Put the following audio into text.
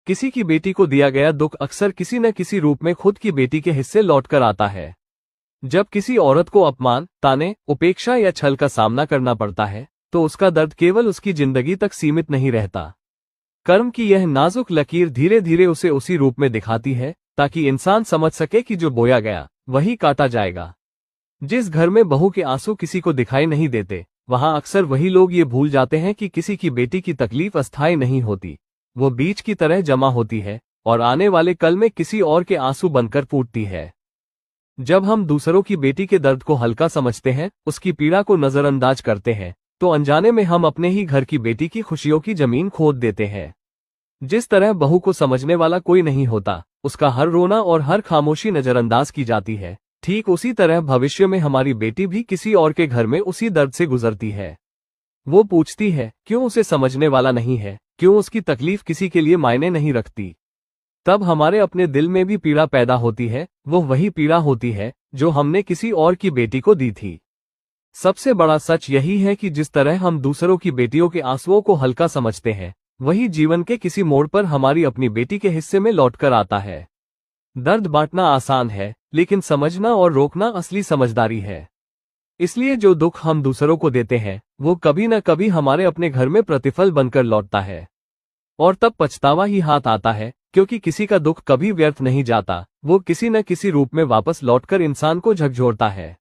किसी की बेटी को दिया गया दुख अक्सर किसी न किसी रूप में खुद की बेटी के हिस्से लौटकर आता है। जब किसी औरत को अपमान, ताने, उपेक्षा या छल का सामना करना पड़ता है, तो उसका दर्द केवल उसकी जिंदगी तक सीमित नहीं रहता। कर्म की यह नाजुक लकीर धीरे धीरे उसे उसी रूप में दिखाती है, ताकि इंसान समझ सके कि जो बोया गया वही काटा जाएगा। जिस घर में बहू के आंसू किसी को दिखाई नहीं देते, वहां अक्सर वही लोग ये भूल जाते हैं कि किसी की बेटी की तकलीफ अस्थायी नहीं होती, वो बीज की तरह जमा होती है और आने वाले कल में किसी और के आंसू बनकर फूटती है। जब हम दूसरों की बेटी के दर्द को हल्का समझते हैं, उसकी पीड़ा को नजरअंदाज करते हैं, तो अनजाने में हम अपने ही घर की बेटी की खुशियों की जमीन खोद देते हैं। जिस तरह बहू को समझने वाला कोई नहीं होता, उसका हर रोना और हर खामोशी नजरअंदाज की जाती है, ठीक उसी तरह भविष्य में हमारी बेटी भी किसी और के घर में उसी दर्द से गुजरती है। वो पूछती है, क्यों उसे समझने वाला नहीं है, क्यों उसकी तकलीफ किसी के लिए मायने नहीं रखती। तब हमारे अपने दिल में भी पीड़ा पैदा होती है, वो वही पीड़ा होती है जो हमने किसी और की बेटी को दी थी। सबसे बड़ा सच यही है कि जिस तरह हम दूसरों की बेटियों के आंसुओं को हल्का समझते हैं, वही जीवन के किसी मोड़ पर हमारी अपनी बेटी के हिस्से में लौटकर आता है। दर्द बांटना आसान है, लेकिन समझना और रोकना असली समझदारी है। इसलिए जो दुख हम दूसरों को देते हैं, वो कभी न कभी हमारे अपने घर में प्रतिफल बनकर लौटता है। और तब पछतावा ही हाथ आता है, क्योंकि किसी का दुख कभी व्यर्थ नहीं जाता, वो किसी न किसी रूप में वापस लौटकर इंसान को झकझोरता है।